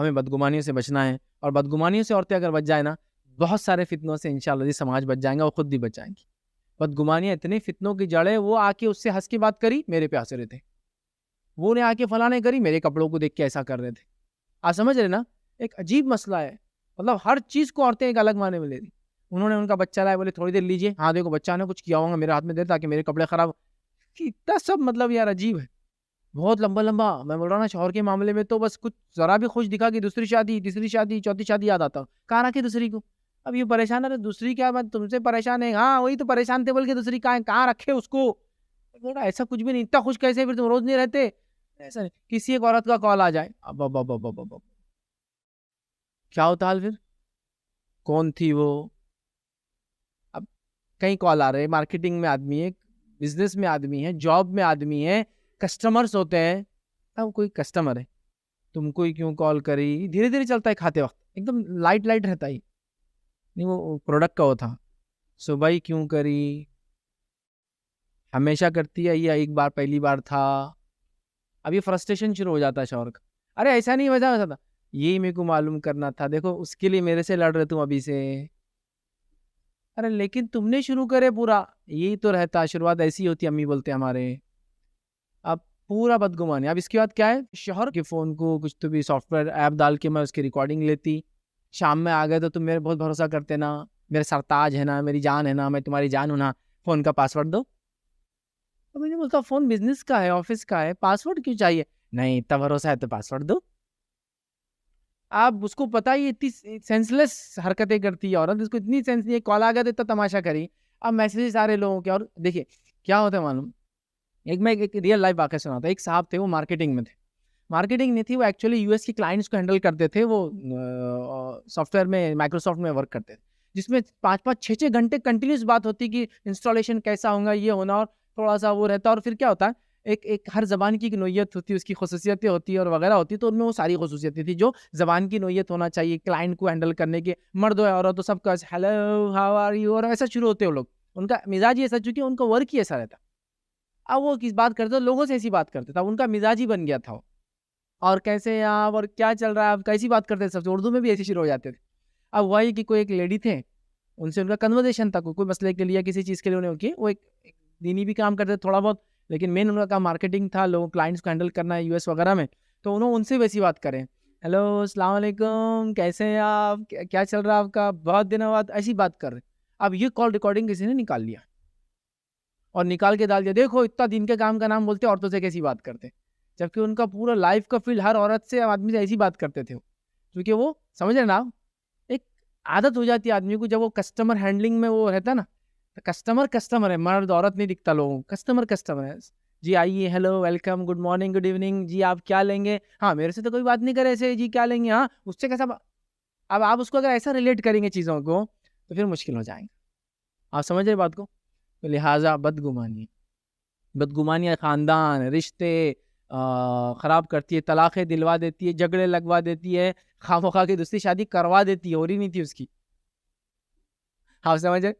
हमें बदगुमानियों से बचना है और बदगुमानियों से औरतें अगर बच जाए ना, बहुत सारे फितनों से इंशाअल्लाह जी समाज बच जाएगा और खुद भी बच जाएंगी। बदगुमानियाँ इतनी फितनों की जड़ है, वो आके उससे हँस के बात करी, मेरे पे हँस रहे थे। वो ने आके फलाँ ने करी, मेरे कपड़ों को देख के ऐसा कर रहे थे। आप समझ रहे ना? एक अजीब मसला है। मतलब हर चीज़ को औरतें एक अलग मायने में ले रही। उन्होंने उनका बच्चा लाया, बोले थोड़ी देर लीजिए, हाँ देखो बच्चा ने कुछ किया होगा मेरे हाथ में दे ताकि मेरे कपड़े खराब। कि इतना सब मतलब यार अजीब है। बहुत लंबा-लंबा, मैं बोल रहा हूँ ना शौहर के मामले में तो बस कुछ ज़रा भी खुश दिखा कि दूसरी शादी, तीसरी शादी, चौथी शादी याद आता। कहाँ रखी दूसरी को? अब ये परेशान है, अरे दूसरी क्या, मैं तुमसे परेशान है। हाँ, वही तो परेशान थे बोल के दूसरी कहाँ है? कहाँ रखे उसको? बोला ऐसा कुछ भी नहीं, इतना खुश कैसे फिर तुम रोज़ नहीं रहते? ऐसा नहीं, किसी एक औरत का कॉल आ जाए, अब्बब्बब्बब्बब्ब! क्या होता हाल फिर? कौन थी वो? अब कई कॉल आ रहे हैं, मार्केटिंग में आदमी है, बिज़नेस में आदमी है, जॉब में आदमी है, कस्टमर्स होते हैं। अब कोई कस्टमर है, तुमको ही क्यों कॉल करी? धीरे-धीरे चलता है खाते वक़्त, एकदम लाइट-लाइट रहता है। नहीं वो प्रोडक्ट का वो था, सुबह ही क्यों करी? हमेशा करती है या एक बार पहली बार था? अब ये फ्रस्ट्रेशन शुरू हो जाता है शौहर का। अरे ऐसा नहीं वैसा था। यही मेरे को मालूम करना था, देखो उसके लिए मेरे से लड़ रहे तुम अभी से। अरे लेकिन तुमने शुरू करे पूरा, यही तो रहता है, शुरुआत ऐसी होती है, अम्मी बोलते हैं हमारे। अब पूरा बदगुमानी। अब इसके बाद क्या है, शौहर के फ़ोन को कुछ तो भी सॉफ्टवेयर ऐप डाल के मैं उसकी रिकॉर्डिंग लेती। शाम में आ गए तो तुम मेरे बहुत भरोसा करते ना, मेरे सरताज है ना, मेरी जान है ना, मैं तुम्हारी जान हूँ ना, फ़ोन का पासवर्ड दो। तो मैंने बोलता फ़ोन बिज़नेस का है, ऑफ़िस का है, पासवर्ड क्यों चाहिए? नहीं इतना भरोसा है तो पासवर्ड दो। अब उसको पता ही है, इतनी सेंसलेस हरकतें करती है औरत, उसको इतनी सेंस नहीं है, कॉल आ गया तो इतना तमाशा करी। अब मैसेजेस आ रहे लोगों के, और देखिए क्या होता है मालूम? एक रियल लाइफ़ वाक़या सुनाता हूँ। एक साहब थे, वो मार्केटिंग में थे। मार्केटिंग नहीं थी, वो एक्चुअली यूएस के क्लाइंट्स को हैंडल करते थे। वो सॉफ्टवेयर में, माइक्रोसॉफ्ट में वर्क करते थे। जिसमें 5-5 6-6 घंटे कंटीन्यूअस बात होती कि इंस्टॉलेशन कैसा होगा, ये होना, और थोड़ा-सा वो रहता है। और फिर क्या होता है, एक एक हर ज़बान की एक नोयत होती है, उसकी ख़ुसूसियतें होती हैं और वग़ैरह होती है, तो उनमें वो सारी ख़ुसूसियतें थी जो ज़बान की नोयत होना चाहिए क्लाइंट को हैंडल करने के। मर्द हो या औरत हो, सबका हेलो, हाउ आर यू, और ऐसा शुरू होते हैं वो लोग। उनका मिज़ाज ही ऐसा, चूँकि उनका वर्क ही ऐसा रहता है। अब वो किस बात करते, तो लोगों से ऐसी बात करते थे, अब उनका मिज़ाज ही बन गया था वो। और कैसे हैं आप, और क्या चल रहा है, आप कैसी बात करते थे सबसे, उर्दू में भी ऐसे शुरू हो जाते थे। अब हुआ ये कि कोई एक लेडी थे, उनसे उनका कन्वर्सेशन था, कोई मसले के लिए या किसी चीज़ के लिए उन्हें, कि वो एक दीनी भी काम करते थे थोड़ा बहुत, लेकिन मेन उनका काम मार्केटिंग था, लोगों क्लाइंट्स को हैंडल करना है यूएस वगैरह में। तो उन्होंने उनसे वैसी बात करें, हेलो अस्सलाम वालेकुम, कैसे हैं आप, क्या चल रहा है आपका, बहुत दिनों बाद, ऐसी बात कर रहे। अब ये कॉल रिकॉर्डिंग किसी ने निकाल लिया और निकाल के डाल दिया, देखो इतना दिन के काम का नाम बोलते औरतों से कैसी बात करते। जबकि उनका पूरा लाइफ का फील्ड हर औरत से, आदमी से ऐसी बात करते थे वो। क्योंकि वो समझ रहे ना आप, एक आदत हो जाती है आदमी को, जब वो कस्टमर हैंडलिंग में वो रहता है ना, तो कस्टमर कस्टमर है, मर्द औरत नहीं दिखता लोगों को, कस्टमर कस्टमर है। जी आइए, hello, welcome, good morning, good evening, जी आप क्या लेंगे? हाँ, मेरे से तो कोई बात नहीं करे ऐसे, जी क्या लेंगे? हाँ, उससे कैसा अब आप उसको अगर ऐसा रिलेट करेंगे चीज़ों को, तो फिर मुश्किल हो जाएगा। आप समझ रहे बात को? तो लिहाज़ा बदगुमानी, बदगुमानियाँ ख़ानदान, रिश्ते ख़राब करती है, तलाक़ें दिलवा देती है, झगड़े लगवा देती है, ख़ामख़ा की दूसरी शादी करवा देती है, हो रही नहीं थी उसकी। आप समझ रहे?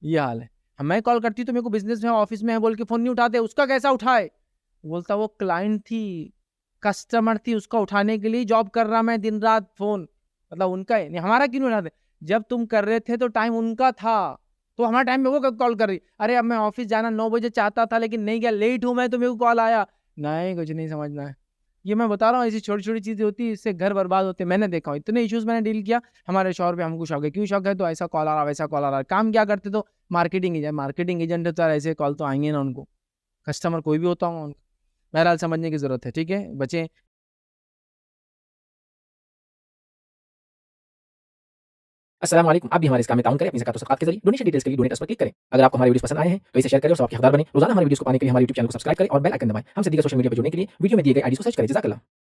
ये हाल है। मैं कॉल करती हूँ तो मेरे को बिज़नेस में, ऑफ़िस में है बोल के फ़ोन नहीं उठाते, उसका कैसा उठाए? बोलता वो क्लाइंट थी, कस्टमर थी, उसका उठाने के लिए जॉब कर रहा मैं दिन-रात फ़ोन। मतलब उनका है, नहीं हमारा क्यों नहीं उठाते? जब तुम कर रहे थे तो टाइम उनका था, तो हमारे टाइम में वो कब कॉल कर रही? अरे अब मैं ऑफ़िस जाना 9 बजे चाहता था लेकिन नहीं गया, लेट हूँ मैं तो मेरे को कॉल आया। नहीं, कुछ नहीं समझना है। ये मैं बता रहा हूँ, ऐसी छोटी-छोटी चीज़ें होती हैं, इससे घर बर्बाद होते हैं। मैंने देखा हूँ, इतने इश्यूज़ मैंने डील किया, हमारे शौहर पे हमको शौक है। क्यों शौक है? तो ऐसा कॉल आ रहा, वैसा कॉल आ रहा। काम क्या करते तो मार्केटिंग एजेंट है, तो ऐसे कॉल तो आएँगे ना उनको। कस्टमर कोई भी होता होगा उनका। बहरहाल समझने की ज़रूरत है, ठीक है? बचें। अस्सलाम वालेकुम। आप भी हमारे इस काम में ताउन करें अपनी ज़कात और सदक़ात के ज़रिए। डोनेशन डिटेल्स के लिए डोनेट पर क्लिक करें। अगर आपको हमारे वीडियोज़ पसंद आए हैं तो इसे शेयर करें और सवाब के हकदार बनें। रोज़ाना हमारे वीडियोज़ को पाने के लिए हमारे यूट्यूब चैनल को सब्सक्राइब करें और बेल आइकन दबाएँ। हमसे दीगर सोशल मीडिया पर जुड़ने के लिए वीडियो में दिए गए आईडीज़ को सर्च करें। जज़ाकल्लाह।